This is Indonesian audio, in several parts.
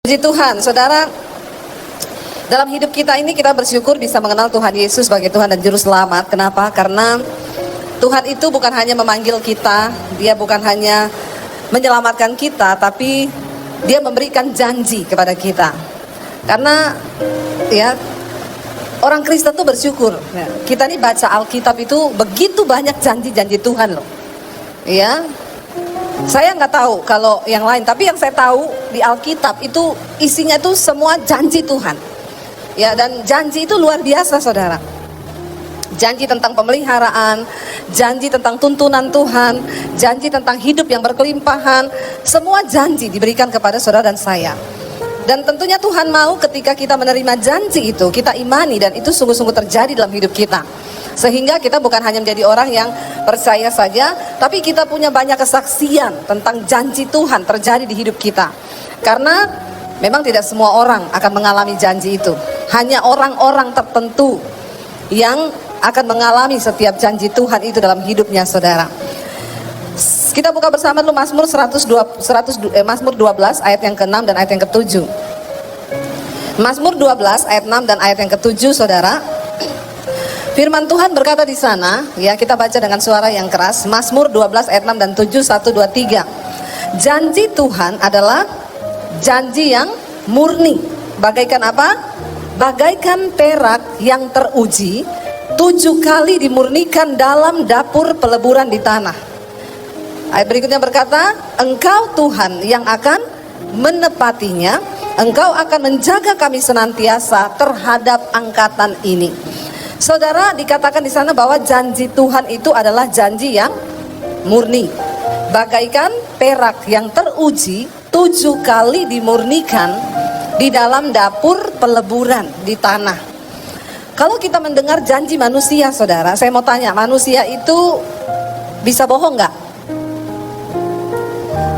Puji Tuhan, saudara, dalam hidup kita ini kita bersyukur bisa mengenal Tuhan Yesus sebagai Tuhan dan Juru Selamat. Kenapa? Karena Tuhan itu bukan hanya memanggil kita, Dia bukan hanya menyelamatkan kita, tapi Dia memberikan janji kepada kita. Karena ya, orang Kristen tuh bersyukur. Kita nih baca Alkitab itu begitu banyak janji-janji Tuhan loh. Ya. Saya nggak tahu kalau yang lain, tapi yang saya tahu di Alkitab itu isinya itu semua janji Tuhan. Ya, dan janji itu luar biasa, saudara. Janji tentang pemeliharaan, janji tentang tuntunan Tuhan, janji tentang hidup yang berkelimpahan, semua janji diberikan kepada saudara dan saya. Dan tentunya Tuhan mau ketika kita menerima janji itu, kita imani dan itu sungguh-sungguh terjadi dalam hidup kita. Sehingga kita bukan hanya menjadi orang yang percaya saja, tapi kita punya banyak kesaksian tentang janji Tuhan terjadi di hidup kita. Karena memang tidak semua orang akan mengalami janji itu. Hanya orang-orang tertentu yang akan mengalami setiap janji Tuhan itu dalam hidupnya, saudara. Kita buka bersama dulu Mazmur 12 ayat yang ke-6 dan ayat yang ke-7. Mazmur 12 ayat 6 dan ayat yang ke-7, saudara. Firman Tuhan berkata di sana, ya, kita baca dengan suara yang keras. Mazmur 12 ayat 6 dan 7, 1, 2, 3. Janji Tuhan adalah janji yang murni. Bagaikan apa? Bagaikan perak yang teruji, 7 kali dimurnikan dalam dapur peleburan di tanah. Ayat berikutnya berkata, Engkau Tuhan yang akan menepatinya, Engkau akan menjaga kami senantiasa terhadap angkatan ini. Saudara, dikatakan di sana bahwa janji Tuhan itu adalah janji yang murni. Bagaikan perak yang teruji, 7 kali dimurnikan di dalam dapur peleburan di tanah. Kalau kita mendengar janji manusia, saudara, saya mau tanya, manusia itu bisa bohong nggak?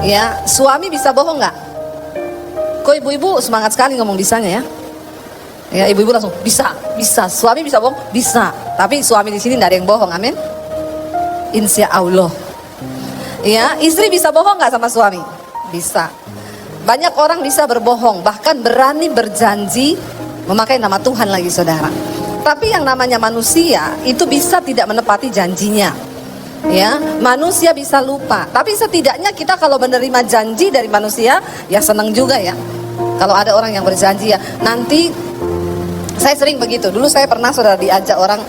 Ya, suami bisa bohong nggak? Kok ibu-ibu semangat sekali ngomong bisanya ya? Ya, ibu-ibu langsung bisa. Suami bisa bohong? Bisa. Tapi suami di sini tidak ada yang bohong, amin. Insya Allah. Ya, istri bisa bohong nggak sama suami? Bisa. Banyak orang bisa berbohong, bahkan berani berjanji memakai nama Tuhan lagi, saudara. Tapi yang namanya manusia itu bisa tidak menepati janjinya. Ya, manusia bisa lupa. Tapi setidaknya kita kalau menerima janji dari manusia, ya senang juga ya. Kalau ada orang yang berjanji ya, nanti saya sering begitu. Dulu saya pernah, saudara, diajak orang,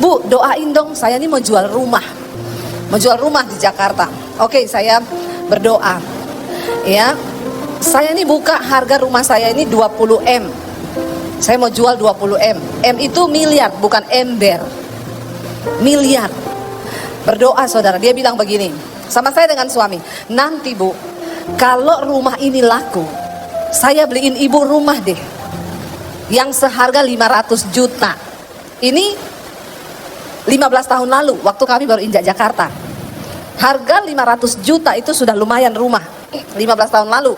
Bu, doain dong, saya ini mau jual rumah. Mau jual rumah di Jakarta. Oke, saya berdoa. Ya, saya ini buka harga rumah saya ini 20 M. Saya mau jual 20 M. M itu miliar, bukan ember. Miliar. Berdoa, saudara, dia bilang begini sama saya dengan suami, nanti Bu, kalau rumah ini laku, saya beliin ibu rumah deh yang seharga 500 juta. Ini 15 tahun lalu, waktu kami baru injak Jakarta. Harga 500 juta itu sudah lumayan rumah, 15 tahun lalu.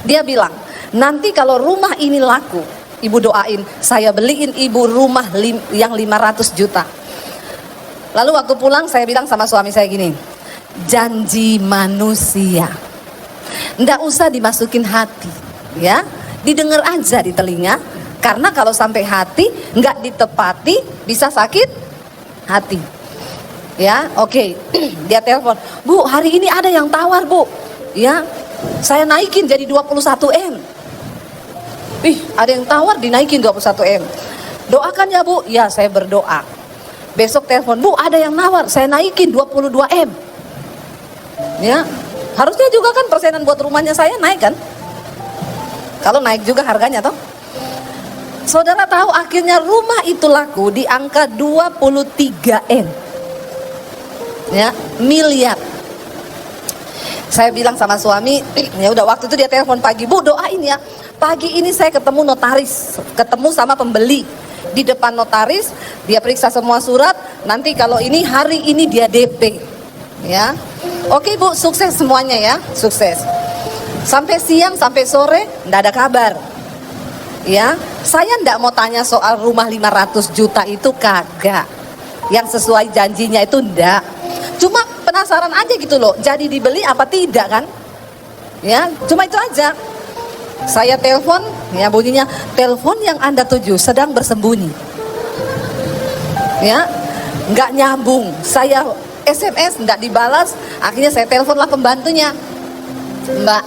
Dia bilang, nanti kalau rumah ini laku, ibu doain, saya beliin ibu rumah yang 500 juta. Lalu waktu pulang saya bilang sama suami saya gini, janji manusia nggak usah dimasukin hati, ya, didengar aja di telinga. Karena kalau sampai hati nggak ditepati bisa sakit hati. Ya, oke. Dia telepon, Bu, hari ini ada yang tawar, Bu. Ya, saya naikin jadi 21 M. Ada yang tawar dinaikin 21 M. Doakan ya, Bu. Ya, saya berdoa. Besok telepon, Bu, ada yang nawar, saya naikin 22 M. Ya, harusnya juga kan persenan buat rumahnya saya naik kan? Kalau naik juga harganya toh. Saudara tahu akhirnya rumah itu laku di angka 23 M. Ya, miliar. Saya bilang sama suami, ya udah, waktu itu dia telepon pagi, Bu, doain ya. Pagi ini saya ketemu notaris, ketemu sama pembeli. Di depan notaris, dia periksa semua surat. Nanti kalau ini hari ini dia DP. Ya, oke Bu, sukses semuanya ya, sukses. Sampai siang, sampai sore, nggak ada kabar. Ya, saya nggak mau tanya soal rumah 500 juta itu, kagak. Yang sesuai janjinya itu ndak. Cuma penasaran aja gitu loh, jadi dibeli apa tidak kan? Ya, cuma itu aja. Saya telepon, ya bunyinya, telepon yang Anda tuju sedang bersembunyi. Ya, nggak nyambung. Saya SMS nggak dibalas, akhirnya saya teleponlah pembantunya. Mbak,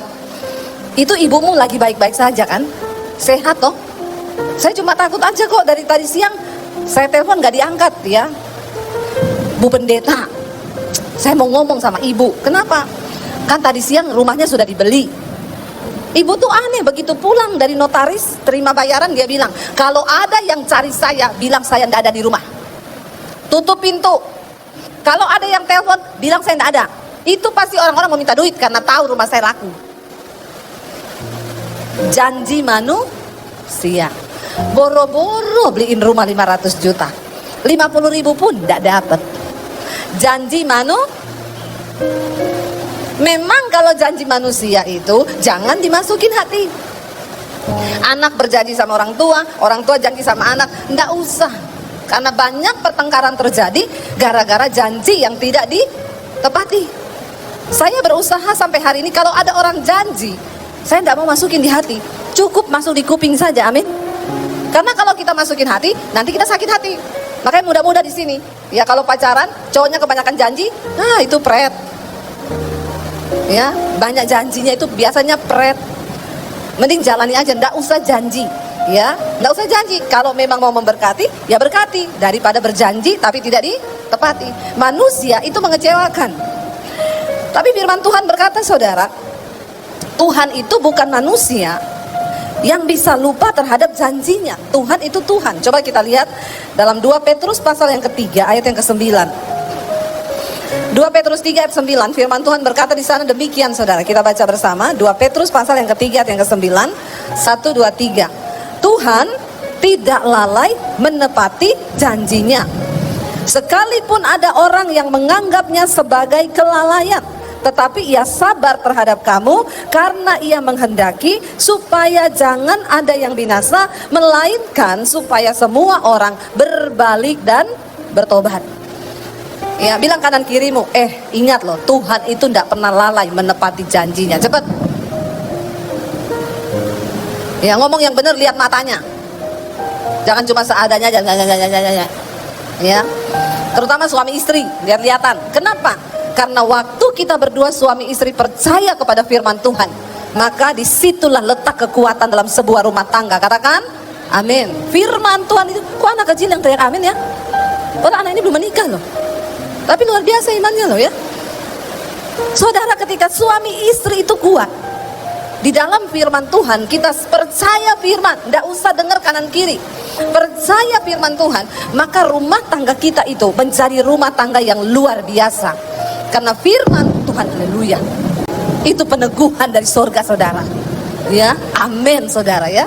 itu ibumu lagi baik-baik saja kan? Sehat toh? Saya cuma takut aja kok, dari tadi siang saya telepon nggak diangkat ya. Bu pendeta, saya mau ngomong sama ibu. Kenapa? Kan tadi siang rumahnya sudah dibeli. Ibu tuh aneh, begitu pulang dari notaris terima bayaran, dia bilang, kalau ada yang cari saya, bilang saya nggak ada di rumah. Tutup pintu. Kalau ada yang telepon, bilang saya nggak ada. Itu pasti orang-orang mau minta duit karena tahu rumah saya laku. Janji manusia. Boro-boro beliin rumah 500 juta. 50.000 pun nggak dapat. Janji memang kalau janji manusia itu jangan dimasukin hati. Anak berjanji sama orang tua janji sama anak, nggak usah. Karena banyak pertengkaran terjadi gara-gara janji yang tidak ditepati. Saya berusaha sampai hari ini, kalau ada orang janji, saya nggak mau masukin di hati, cukup masuk di kuping saja, amin. Karena kalau kita masukin hati, nanti kita sakit hati. Makanya muda-muda di sini, ya kalau pacaran, cowoknya kebanyakan janji, itu pret. Ya, banyak janjinya itu biasanya pret. Mending jalani aja, nggak usah janji. Ya, nggak usah janji. Kalau memang mau memberkati, ya berkati, daripada berjanji tapi tidak ditepati. Manusia itu mengecewakan. Tapi firman Tuhan berkata, saudara, Tuhan itu bukan manusia yang bisa lupa terhadap janjinya. Tuhan itu Tuhan. Coba kita lihat dalam 2 Petrus pasal yang ketiga ayat yang ke-9. 2 Petrus 3 ayat 9, firman Tuhan berkata di sana demikian, saudara. Kita baca bersama 2 Petrus pasal yang ketiga ayat yang ke-9. 1, 2, 3. Tuhan tidak lalai menepati janjinya, sekalipun ada orang yang menganggapnya sebagai kelalaian, tetapi ia sabar terhadap kamu karena ia menghendaki supaya jangan ada yang binasa, melainkan supaya semua orang berbalik dan bertobat. Ya, bilang kanan kirimu, ingat loh, Tuhan itu tidak pernah lalai menepati janjinya. Cepat. Ya, ngomong yang benar, lihat matanya. Jangan cuma seadanya aja. Ya. Terutama suami istri, lihat-lihatan. Kenapa? Karena waktu kita berdua suami istri percaya kepada firman Tuhan, maka disitulah letak kekuatan dalam sebuah rumah tangga. Katakan amin. Firman Tuhan itu, kok anak kecil yang teriak amin ya? Padahal anak ini belum menikah loh, tapi luar biasa imannya loh ya. Saudara, ketika suami istri itu kuat di dalam firman Tuhan, kita percaya firman, tidak usah dengar kanan kiri, percaya firman Tuhan, maka rumah tangga kita itu menjadi rumah tangga yang luar biasa. Karena firman Tuhan, haleluya, itu peneguhan dari surga, saudara. Ya, amin, saudara ya.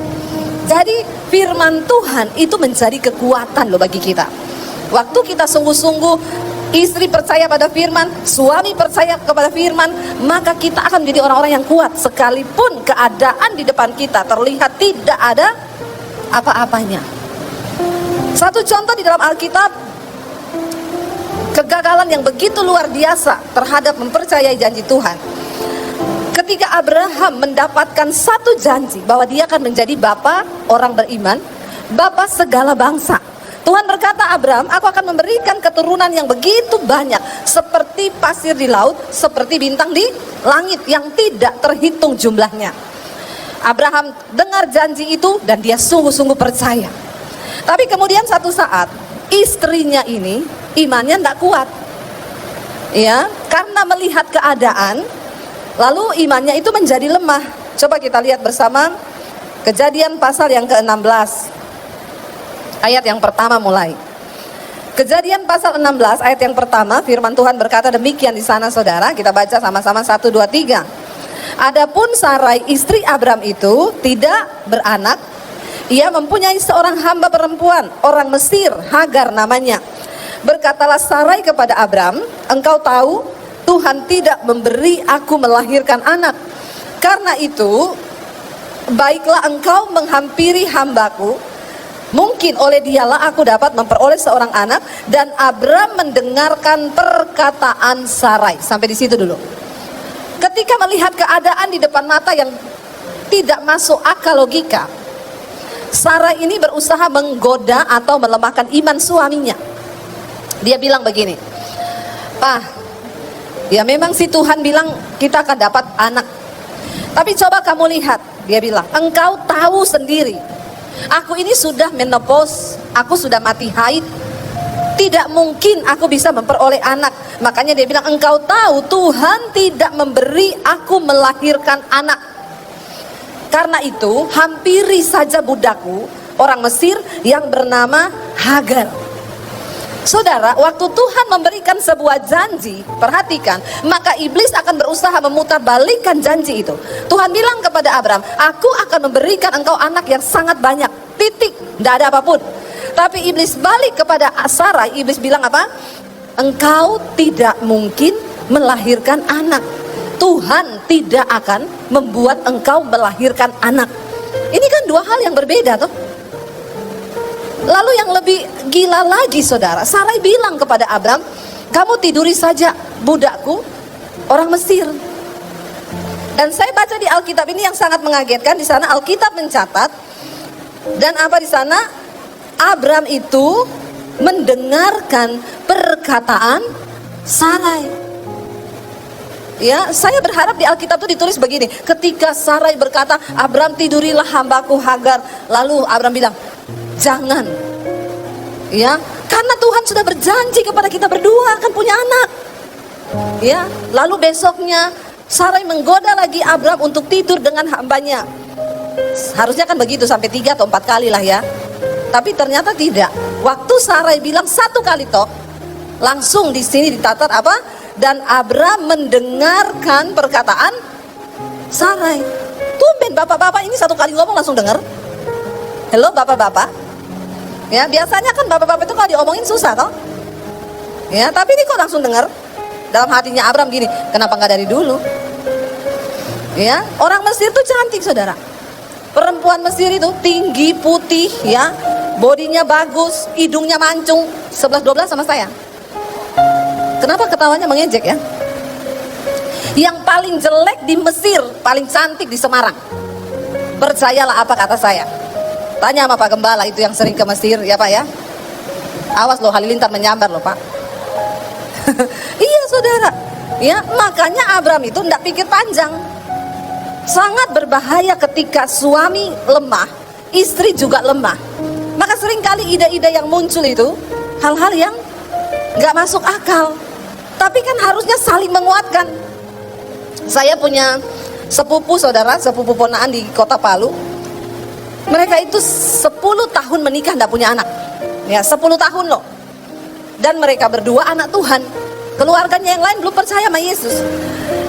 Jadi firman Tuhan itu menjadi kekuatan loh bagi kita. Waktu kita sungguh-sungguh, istri percaya pada firman, suami percaya kepada firman, maka kita akan menjadi orang-orang yang kuat. Sekalipun keadaan di depan kita terlihat tidak ada apa-apanya. Satu contoh di dalam Alkitab, kegagalan yang begitu luar biasa terhadap mempercayai janji Tuhan. Ketika Abraham mendapatkan satu janji bahwa dia akan menjadi bapa orang beriman, bapa segala bangsa. Tuhan berkata, Abraham, aku akan memberikan keturunan yang begitu banyak, seperti pasir di laut, seperti bintang di langit, yang tidak terhitung jumlahnya. Abraham dengar janji itu dan dia sungguh-sungguh percaya. Tapi kemudian satu saat, istrinya ini imannya tidak kuat. Ya, karena melihat keadaan, lalu imannya itu menjadi lemah. Coba kita lihat bersama Kejadian pasal yang ke-16. Ayat yang pertama mulai. Kejadian pasal 16 ayat yang pertama, firman Tuhan berkata demikian di sana, saudara. Kita baca sama-sama 1, 2, 3. Adapun Sarai istri Abram itu tidak beranak. Ia mempunyai seorang hamba perempuan, orang Mesir, Hagar namanya. Berkatalah Sarai kepada Abram, engkau tahu Tuhan tidak memberi aku melahirkan anak. Karena itu, baiklah engkau menghampiri hambaku, mungkin oleh dialah aku dapat memperoleh seorang anak. Dan Abram mendengarkan perkataan Sarai. Sampai di situ dulu. Ketika melihat keadaan di depan mata yang tidak masuk akal logika. Sarah ini berusaha menggoda atau melemahkan iman suaminya. Dia bilang begini, "Pak, ya memang si Tuhan bilang kita akan dapat anak. Tapi coba kamu lihat," dia bilang, "engkau tahu sendiri, aku ini sudah menopause, aku sudah mati haid. Tidak mungkin aku bisa memperoleh anak." Makanya dia bilang, "Engkau tahu Tuhan tidak memberi aku melahirkan anak. Karena itu hampiri saja budakku, orang Mesir yang bernama Hagar." Saudara, waktu Tuhan memberikan sebuah janji, perhatikan, maka iblis akan berusaha memutarbalikkan janji itu. Tuhan bilang kepada Abram, "Aku akan memberikan engkau anak yang sangat banyak." Titik, tidak ada apapun. Tapi iblis balik kepada Sarah, iblis bilang apa? "Engkau tidak mungkin melahirkan anak. Tuhan tidak akan membuat engkau melahirkan anak." Ini kan dua hal yang berbeda toh. Lalu yang lebih gila lagi saudara, Sarai bilang kepada Abram, "Kamu tiduri saja budakku orang Mesir." Dan saya baca di Alkitab ini yang sangat mengagetkan. Di sana Alkitab mencatat, dan apa di sana? Abram itu mendengarkan perkataan Sarai. Ya, saya berharap di Alkitab itu ditulis begini, ketika Sarai berkata, "Abram, tidurilah hambaku Hagar." Lalu Abram bilang, "Jangan." Ya, karena Tuhan sudah berjanji kepada kita berdua akan punya anak. Ya, lalu besoknya Sarai menggoda lagi Abram untuk tidur dengan hambanya. Harusnya kan begitu sampai 3 atau 4 kali lah ya. Tapi ternyata tidak. Waktu Sarai bilang 1 kali toh, langsung di sini ditatat apa? Dan Abram mendengarkan perkataan Sarai. Tumben bapak-bapak ini 1 kali ngomong langsung dengar. Halo bapak-bapak. Ya, biasanya kan bapak-bapak itu kalau diomongin susah toh. Ya, tapi ini kok langsung dengar. Dalam hatinya Abram gini, kenapa nggak dari dulu? Ya, orang Mesir itu cantik saudara. Perempuan Mesir itu tinggi, putih, ya, bodinya bagus, hidungnya mancung, 11-12 sama saya. Kenapa ketawanya mengejek ya? Yang paling jelek di Mesir, paling cantik di Semarang. Percayalah apa kata saya. Tanya sama Pak Gembala itu yang sering ke Mesir, ya Pak ya. Awas loh Halilintar menyambar loh Pak. Iya saudara. Ya, makanya Abram itu tidak pikir panjang. Sangat berbahaya ketika suami lemah, istri juga lemah. Maka seringkali ide-ide yang muncul itu hal-hal yang nggak masuk akal. Tapi kan harusnya saling menguatkan. Saya punya sepupu saudara, sepupu ponaan di kota Palu. Mereka itu 10 tahun menikah tidak punya anak. Ya, 10 tahun loh. Dan mereka berdua anak Tuhan. Keluarganya yang lain belum percaya sama Yesus.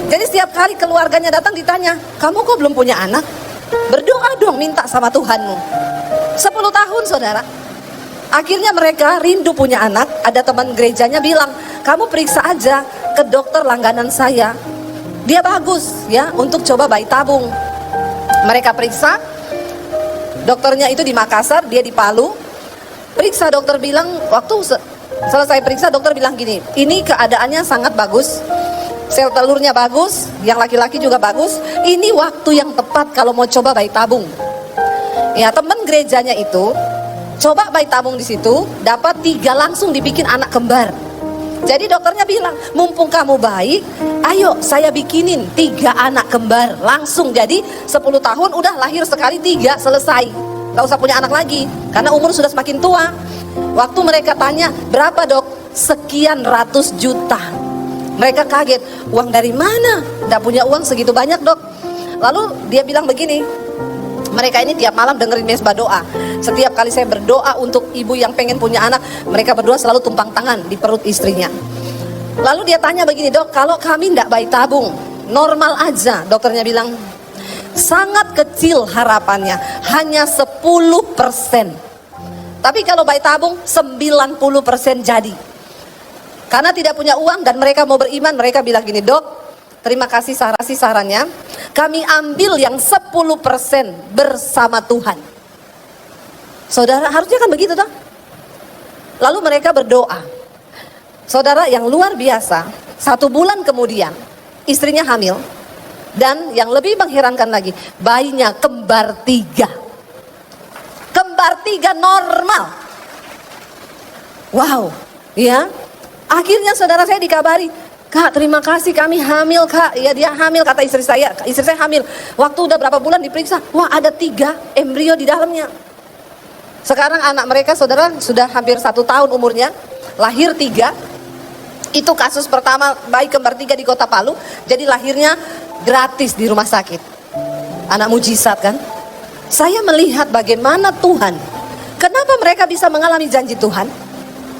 Jadi setiap kali keluarganya datang ditanya, "Kamu kok belum punya anak? Berdoa dong, minta sama Tuhanmu." 10 tahun saudara. Akhirnya mereka rindu punya anak. Ada teman gerejanya bilang, "Kamu periksa aja ke dokter langganan saya. Dia bagus ya untuk coba bayi tabung." Mereka periksa. Dokternya itu di Makassar, dia di Palu. Periksa, dokter bilang, waktu selesai periksa dokter bilang gini, "Ini keadaannya sangat bagus. Sel telurnya bagus, yang laki-laki juga bagus. Ini waktu yang tepat kalau mau coba bayi tabung." Ya, teman gerejanya itu coba bayi tabung di situ, dapat 3 langsung dibikin anak kembar. Jadi dokternya bilang, "Mumpung kamu baik, ayo saya bikinin 3 anak kembar." Langsung jadi 10 tahun udah lahir sekali 3, selesai. Gak usah punya anak lagi, karena umur sudah semakin tua. Waktu mereka tanya, "Berapa dok?" "Sekian ratus juta." Mereka kaget, "Uang dari mana? Gak punya uang segitu banyak dok." Lalu dia bilang begini, mereka ini tiap malam dengerin mesbah doa. Setiap kali saya berdoa untuk ibu yang pengen punya anak, mereka berdua selalu tumpang tangan di perut istrinya. Lalu dia tanya begini, "Dok, kalau kami tidak bayi tabung, normal aja?" Dokternya bilang, "Sangat kecil harapannya, hanya 10%. Tapi kalau bayi tabung 90% jadi." Karena tidak punya uang dan mereka mau beriman, mereka bilang gini, "Dok, terima kasih sarannya. Kami ambil yang 10% bersama Tuhan." Saudara, harusnya kan begitu toh? Lalu mereka berdoa. Saudara, yang luar biasa, 1 bulan kemudian istrinya hamil. Dan yang lebih mengherankan lagi, bayinya kembar 3. Kembar 3 normal. Wow, ya. Akhirnya saudara saya dikabari, Kak, terima kasih kami hamil, Kak. Ya, dia hamil, kata istri saya hamil. Waktu udah berapa bulan diperiksa, wah ada 3 embrio di dalamnya. Sekarang anak mereka saudara sudah hampir 1 tahun umurnya, lahir 3. Itu kasus pertama bayi kembar 3 di Kota Palu. Jadi lahirnya gratis di rumah sakit. Anak mujizat kan? Saya melihat bagaimana Tuhan. Kenapa mereka bisa mengalami janji Tuhan?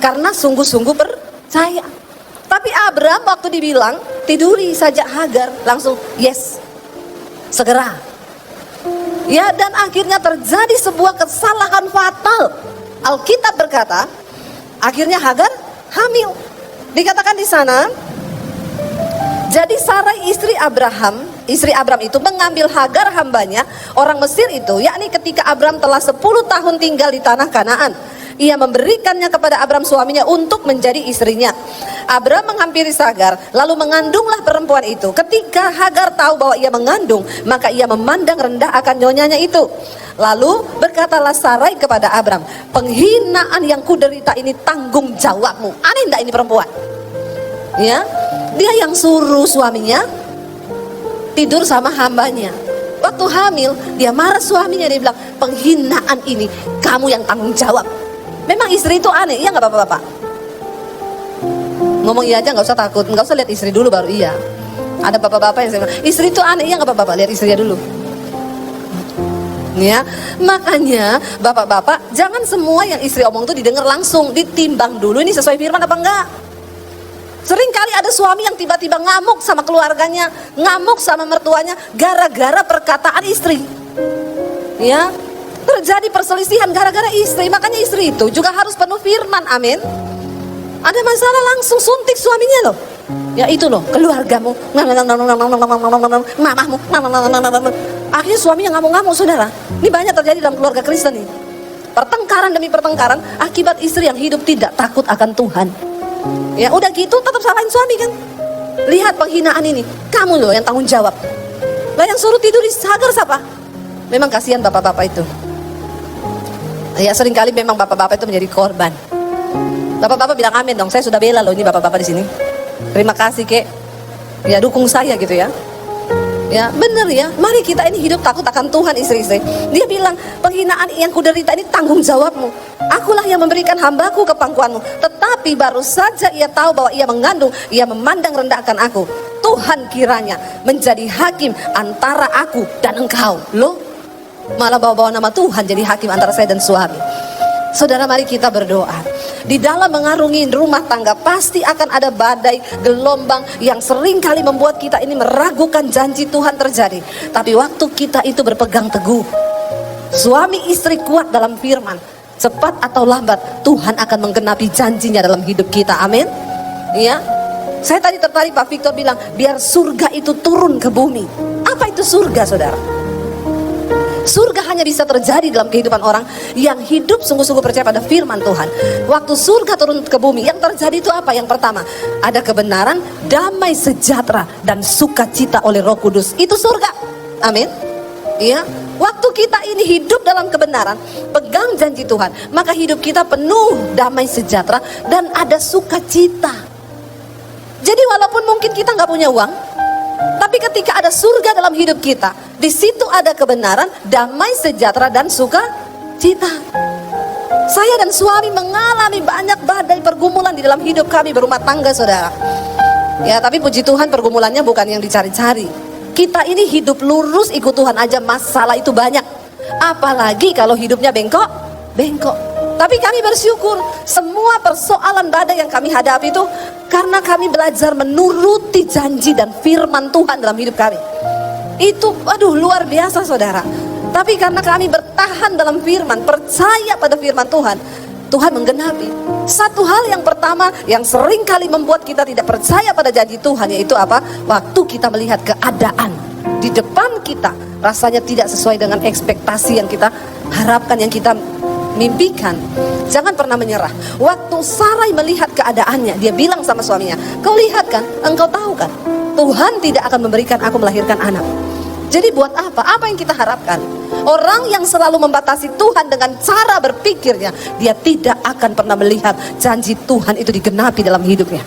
Karena sungguh-sungguh percaya. Tapi Abraham waktu dibilang tiduri saja Hagar, langsung yes, segera. Ya, dan akhirnya terjadi sebuah kesalahan fatal. Alkitab berkata, akhirnya Hagar hamil. Dikatakan di sana, jadi Sarai istri Abraham itu mengambil Hagar hambanya, orang Mesir itu, yakni ketika Abraham telah 10 tahun tinggal di tanah Kanaan. Ia memberikannya kepada Abraham suaminya untuk menjadi istrinya. Abraham menghampiri Hagar, lalu mengandunglah perempuan itu. Ketika Hagar tahu bahwa ia mengandung, maka ia memandang rendah akan nyonyanya itu. Lalu berkatalah Sarai kepada Abraham, penghinaan yang kuderita ini tanggung jawabmu. Aneh enggak ini perempuan? Ya, dia yang suruh suaminya tidur sama hambanya. Waktu hamil, dia marah suaminya, dia bilang, penghinaan ini kamu yang tanggung jawab. Memang istri itu aneh, iya nggak bapak-bapak? Ngomong iya aja, nggak usah takut, nggak usah lihat istri dulu baru iya. Ada bapak-bapak yang saya bilang, istri itu aneh, iya nggak bapak-bapak? Lihat istrinya dulu. Ya, makanya bapak-bapak jangan semua yang istri omong itu didengar langsung, ditimbang dulu ini sesuai firman apa enggak. Sering kali ada suami yang tiba-tiba ngamuk sama keluarganya, ngamuk sama mertuanya gara-gara perkataan istri. Ya, terjadi perselisihan gara-gara istri. Makanya istri itu juga harus penuh firman, amin. Ada masalah langsung suntik suaminya loh. Ya itu loh, keluargamu, mamahmu. Akhirnya suaminya ngamuk-ngamuk saudara. Ini banyak terjadi dalam keluarga Kristen nih. Pertengkaran demi pertengkaran akibat istri yang hidup tidak takut akan Tuhan. Ya udah gitu tetap salahin suami kan. Lihat penghinaan ini, kamu loh yang tanggung jawab. Lah yang suruh tidur di Hagar siapa? Memang kasihan bapak-bapak itu. Ya seringkali memang bapak-bapak itu menjadi korban. Bapak-bapak bilang amin dong, saya sudah bela loh ini bapak-bapak di sini. Terima kasih kek. Ya dukung saya gitu ya. Ya benar ya, mari kita ini hidup takut akan Tuhan istri-istri. Dia bilang, penghinaan yang kuderita ini tanggung jawabmu. Akulah yang memberikan hambaku ke pangkuanmu. Tetapi baru saja ia tahu bahwa ia mengandung, ia memandang rendahkan aku. Tuhan kiranya menjadi hakim antara aku dan engkau. Loh, malah bawa-bawa nama Tuhan jadi hakim antara saya dan suami. Saudara, mari kita berdoa. Di dalam mengarungi rumah tangga pasti akan ada badai, gelombang yang sering kali membuat kita ini meragukan janji Tuhan terjadi. Tapi waktu kita itu berpegang teguh, suami istri kuat dalam firman, cepat atau lambat Tuhan akan menggenapi janjinya dalam hidup kita. Amin. Ya. Saya tadi tertarik Pak Victor bilang, biar surga itu turun ke bumi. Apa itu surga, saudara? Surga hanya bisa terjadi dalam kehidupan orang yang hidup sungguh-sungguh percaya pada firman Tuhan. Waktu surga turun ke bumi, yang terjadi itu apa? Yang pertama, ada kebenaran, damai sejahtera, dan sukacita oleh Roh Kudus. Itu surga. Amin. Ya. Waktu kita ini hidup dalam kebenaran, pegang janji Tuhan, maka hidup kita penuh damai sejahtera dan ada sukacita. Jadi walaupun mungkin kita nggak punya uang, tapi ketika ada surga dalam hidup kita, di situ ada kebenaran, damai sejahtera dan sukacita. Saya dan suami mengalami banyak badai pergumulan di dalam hidup kami berumah tangga, saudara. Ya, tapi puji Tuhan pergumulannya bukan yang dicari-cari. Kita ini hidup lurus ikut Tuhan aja masalah itu banyak. Apalagi kalau hidupnya bengkok. Tapi kami bersyukur semua persoalan badai yang kami hadapi itu karena kami belajar menuruti janji dan firman Tuhan dalam hidup kami. Itu luar biasa saudara. Tapi karena kami bertahan dalam firman, percaya pada firman Tuhan, Tuhan menggenapi. Satu hal yang pertama yang sering kali membuat kita tidak percaya pada janji Tuhan, yaitu apa? Waktu kita melihat keadaan di depan kita rasanya tidak sesuai dengan ekspektasi yang kita harapkan, yang kita mimpikan. Jangan pernah menyerah. Waktu Sarai melihat keadaannya, dia bilang sama suaminya, kau lihat kan, engkau tahu kan, Tuhan tidak akan memberikan aku melahirkan anak. Jadi buat apa? Apa yang kita harapkan? Orang yang selalu membatasi Tuhan dengan cara berpikirnya, dia tidak akan pernah melihat janji Tuhan itu digenapi dalam hidupnya.